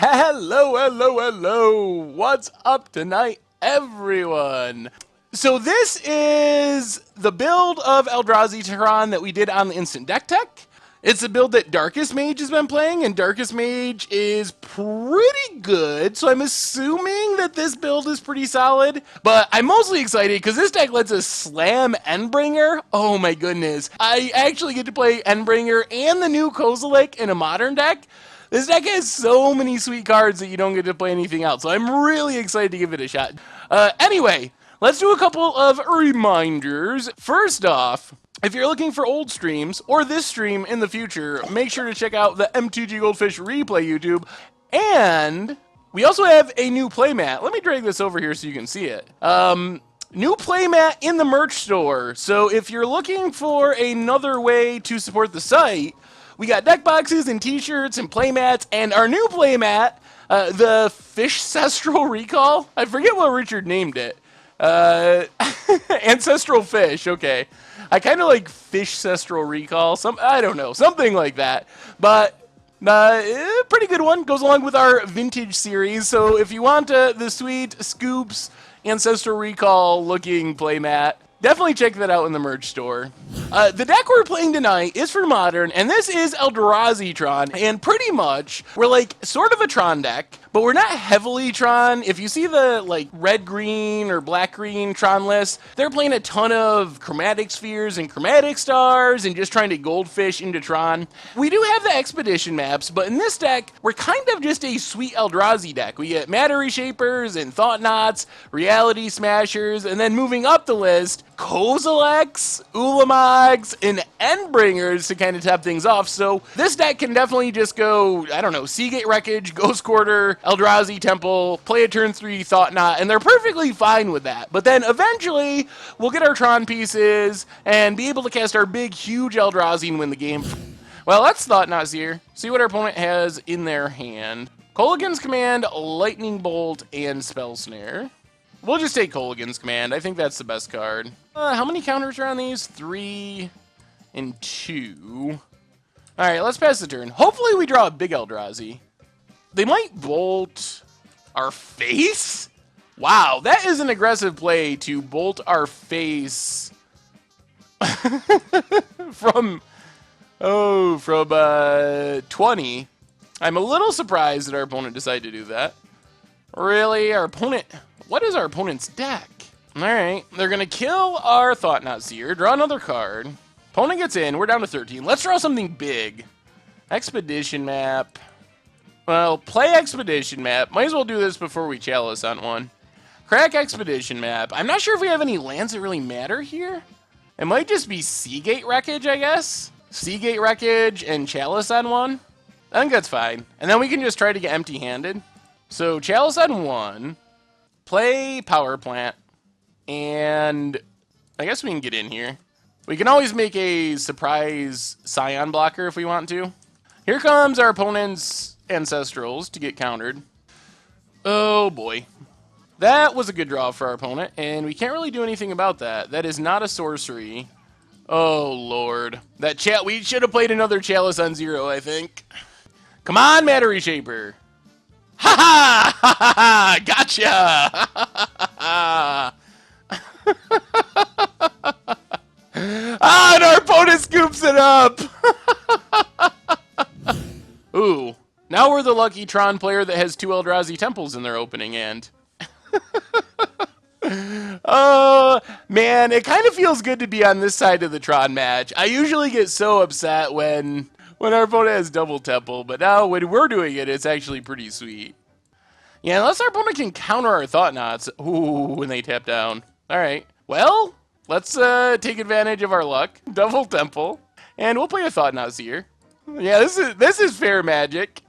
Hello, hello, hello. What's up tonight, everyone? So this is the build of Eldrazi Tron that we did on the Instant Deck Tech. It's a build that Darkest Mage has been playing, and Darkest Mage is pretty good, so I'm assuming that this build is pretty solid. But I'm mostly excited because this deck lets us slam Endbringer. Oh my goodness. I actually get to play Endbringer and the new Kozilek in a modern deck. This deck has so many sweet cards that you don't get to play anything else, so I'm really excited to give it a shot. Anyway, let's do a couple of reminders. First off, if you're looking for old streams, or this stream in the future, make sure to check out the M2G Goldfish replay YouTube. And we also have a new playmat. Let me drag this over here so you can see it. New playmat in the merch store. So if you're looking for another way to support the site, we got deck boxes and t-shirts and playmats, and our new playmat, the Fishcestral Recall. I forget what Richard named it. Ancestral Fish, okay. I kind of like Fishcestral Recall. I don't know, something like that. But pretty good one. Goes along with our vintage series. So if you want the sweet Scoops Ancestral Recall looking playmat, definitely check that out in the merch store. The deck we're playing tonight is for Modern, and this is Eldrazi Tron, and pretty much, we're like sort of a Tron deck, but we're not heavily Tron. If you see the like red-green or black-green Tron list, they're playing a ton of chromatic spheres and chromatic stars and just trying to goldfish into Tron. We do have the expedition maps, but in this deck, we're kind of just a sweet Eldrazi deck. We get Matter Reshapers and Thought Knots, Reality Smashers, and then moving up the list, Kozileks, Ulamogs, and Endbringers to kind of top things off. So this deck can definitely just go, I don't know, Seagate Wreckage, Ghost Quarter, Eldrazi Temple, play a turn 3 Thought Knot, and they're perfectly fine with that. But then eventually, we'll get our Tron pieces and be able to cast our big, huge Eldrazi and win the game. Well, let's Thought Knots here. See what our opponent has in their hand. Kolaghan's Command, Lightning Bolt, and Spell Snare. We'll just take Kolaghan's Command. I think that's the best card. How many counters are on these? 3 and 2. All right, let's pass the turn. Hopefully we draw a big Eldrazi. They might bolt our face? Wow, that is an aggressive play to bolt our face from 20. I'm a little surprised that our opponent decided to do that. Really? Our opponent... What is our opponent's deck? All right, they're going to kill our Thought Knot Seer, draw another card. Opponent gets in, we're down to 13. Let's draw something big. Expedition map. Well, play Expedition map. Might as well do this before we Chalice on one. Crack Expedition map. I'm not sure if we have any lands that really matter here. It might just be Seagate Wreckage, I guess. Seagate Wreckage and Chalice on one. I think that's fine. And then we can just try to get empty-handed. So Chalice on one. Play Power Plant. And I guess we can get in here. We can always make a surprise Scion blocker if we want to. Here comes our opponent's Ancestrals to get countered. Oh boy. That was a good draw for our opponent, and we can't really do anything about that. That is not a sorcery. Oh lord. We should have played another Chalice on 0, I think. Come on, Matter Reshaper. Ha ha! Ha ha ha! Gotcha! Ha ha ha! Ah, and our opponent scoops it up! Ooh. Now we're the lucky Tron player that has 2 Eldrazi Temples in their opening hand. Oh, man, it kind of feels good to be on this side of the Tron match. I usually get so upset when our opponent has double Temple, but now when we're doing it, it's actually pretty sweet. Yeah, unless our opponent can counter our Thought Knots. Ooh, when they tap down. All right. Well, let's take advantage of our luck. Double Temple. And we'll play a Thought Knots here. Yeah, this is fair magic.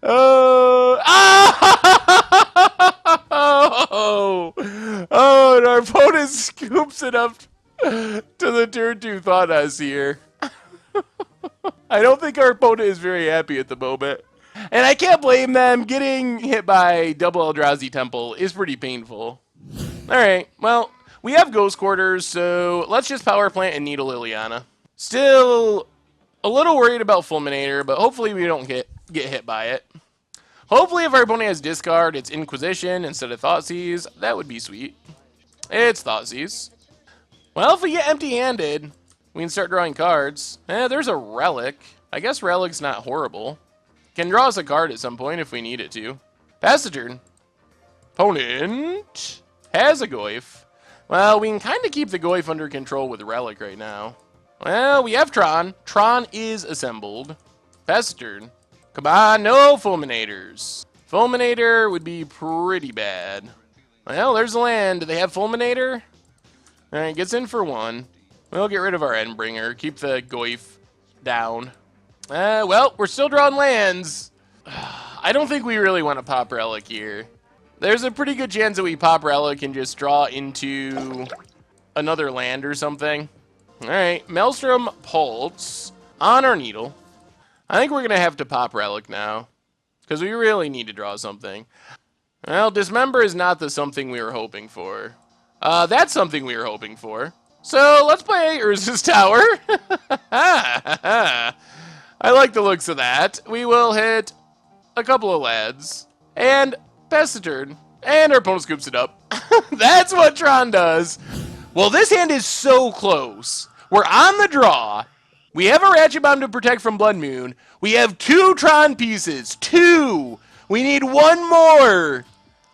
Oh, and our opponent scoops it up to the turn 2 Thought Knots here. I don't think our opponent is very happy at the moment. And I can't blame them. Getting hit by double Eldrazi Temple is pretty painful. Alright, well, we have Ghost Quarters, so let's just Power Plant and Needle Liliana. Still A little worried about Fulminator, but hopefully we don't get hit by it. Hopefully if our opponent has discard, it's Inquisition instead of Thoughtseize. That would be sweet. It's Thoughtseize. Well, if we get empty-handed, we can start drawing cards. There's a Relic. I guess Relic's not horrible. Can draw us a card at some point if we need it to. Pass the turn. Opponent has a Goyf. Well, we can kind of keep the Goyf under control with Relic right now. Well, we have Tron. Tron is assembled. Pass the turn. Come on, no Fulminators. Fulminator would be pretty bad. Well, there's the land. Do they have Fulminator? Alright, gets in for one. We'll get rid of our Endbringer. Keep the Goyf down. Well, we're still drawing lands. I don't think we really want to pop Relic here. There's a pretty good chance that we pop Relic and just draw into another land or something. Alright, Maelstrom Pulse on our Needle. I think we're going to have to pop Relic now, because we really need to draw something. Well, Dismember is not the something we were hoping for. That's something we were hoping for. So, let's play Urza's Tower. I like the looks of that. We will hit a couple of lads, and pass the turn, and our opponent scoops it up. That's what Tron does. Well, this hand is so close. We're on the draw. We have a Ratchet Bomb to protect from Blood Moon. We have 2 Tron pieces. 2. We need 1 more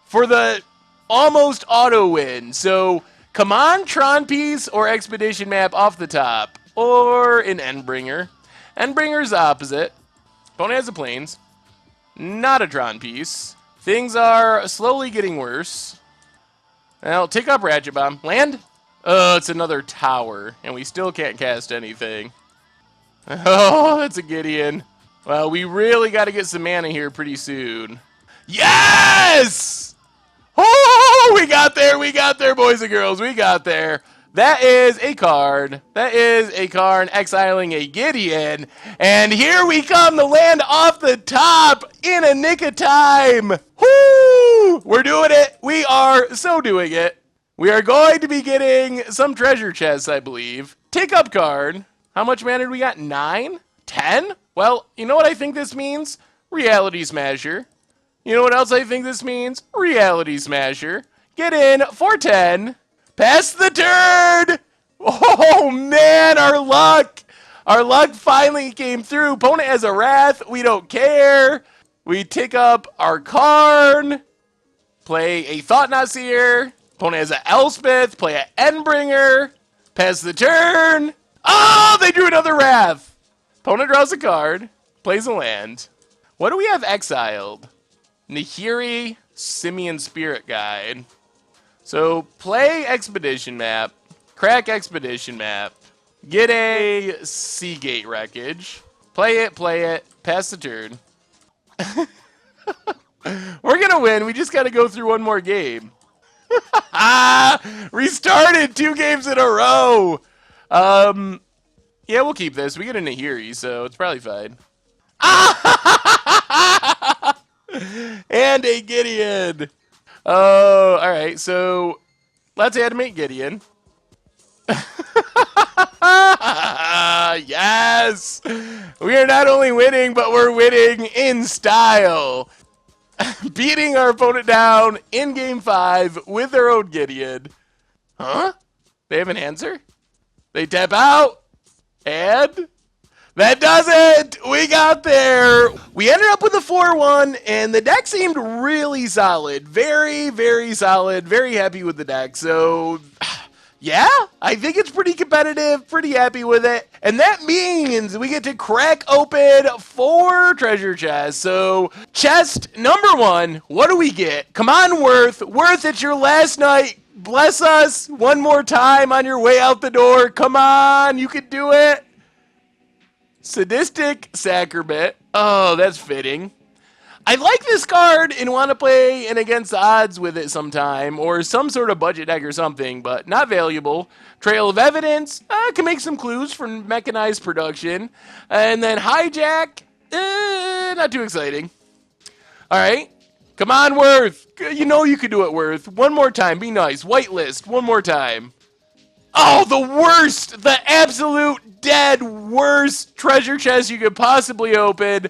for the almost auto win. So, come on, Tron piece or Expedition Map off the top. Or an Endbringer. Endbringer's opposite. Opponent has the Plains. Not a Tron piece. Things are slowly getting worse. Well, take up Ratchet Bomb. Land? It's another tower, and we still can't cast anything. Oh, that's a Gideon. Well, we really got to get some mana here pretty soon. Yes! Oh, we got there, boys and girls, we got there. That is a card. That is a card exiling a Gideon. And here we come, the land off the top in a nick of time. Woo! We're doing it. We are so doing it. We are going to be getting some treasure chests, I believe. Take up card. How much mana do we got? 9? 10? Well, you know what I think this means? Reality Smasher. You know what else I think this means? Reality Smasher. Get in for 10. Pass the turn! Oh, man, our luck. Our luck finally came through. Opponent has a Wrath. We don't care. We take up our Karn. Play a Thought Nasir. Opponent has an Elspeth. Play an Endbringer. Pass the turn. Oh, they drew another Wrath. Opponent draws a card. Plays a land. What do we have exiled? Nahiri, Simian Spirit Guide. So, play Expedition Map. Crack Expedition Map. Get a Seagate Wreckage. Play it. Pass the turn. We're going to win. We just got to go through one more game. Restarted 2 games in a row. Yeah, we'll keep this. We get a Nahiri, so it's probably fine. And a Gideon. Oh, all right. So let's animate Gideon. Yes. We are not only winning, but we're winning in style. Beating our opponent down in game 5 with their own Gideon. Huh? They have an answer? They tap out. And that does it! We got there! We ended up with a 4-1, and the deck seemed really solid. Very, very solid. Very happy with the deck. So, yeah, I think it's pretty competitive. Pretty happy with it. And that means we get to crack open 4 treasure chests. So, chest number 1, what do we get? Come on, Worth. Worth, it's your last night. Bless us one more time on your way out the door. Come on, you can do it. Sadistic Sacrament. Oh, that's fitting. I like this card and want to play an Against the Odds with it sometime, or some sort of budget deck or something, but not valuable. Trail of Evidence. Can make some clues for mechanized production. And then Hijack. Not too exciting. All right. Come on, Worth. You know you can do it, Worth. One more time. Be nice. Whitelist. One more time. Oh, the worst, the absolute dead worst treasure chest you could possibly open.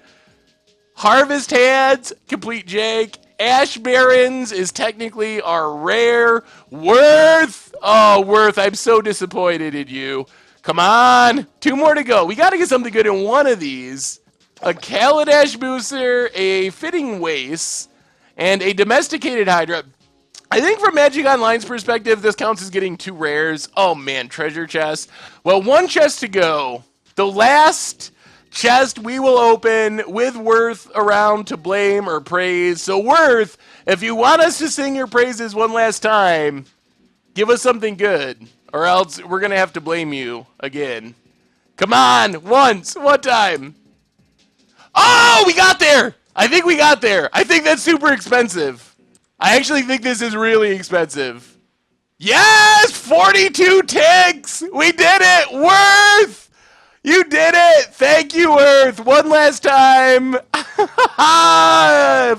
Harvest Hands, complete jank. Ash Barrens is technically our rare. Worth, oh, Worth, I'm so disappointed in you. Come on, 2 more to go. We got to get something good in one of these. A Kaladesh Booster, a Fitting Waste, and a Domesticated Hydra. I think from Magic Online's perspective, this counts as getting 2 rares. Oh man, treasure chest. Well, 1 chest to go. The last chest we will open with Worth around to blame or praise. So Worth, if you want us to sing your praises one last time, give us something good, or else we're going to have to blame you again. Come on, one time. Oh, we got there. I think we got there. I think that's super expensive. I actually think this is really expensive. Yes, 42 ticks. We did it. Worth. You did it! Thank you, Earth! One last time!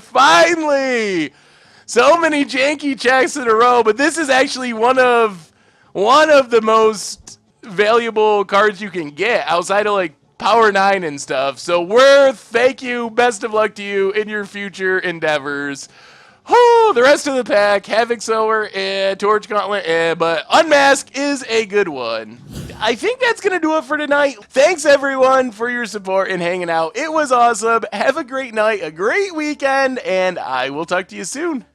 Finally! So many janky checks in a row, but this is actually one of the most valuable cards you can get outside of like Power 9 and stuff. So Worth, thank you. Best of luck to you in your future endeavors. Oh, the rest of the pack, Havoc Sower and Torch Gauntlet, but Unmask is a good one. I think that's going to do it for tonight. Thanks, everyone, for your support and hanging out. It was awesome. Have a great night, a great weekend, and I will talk to you soon.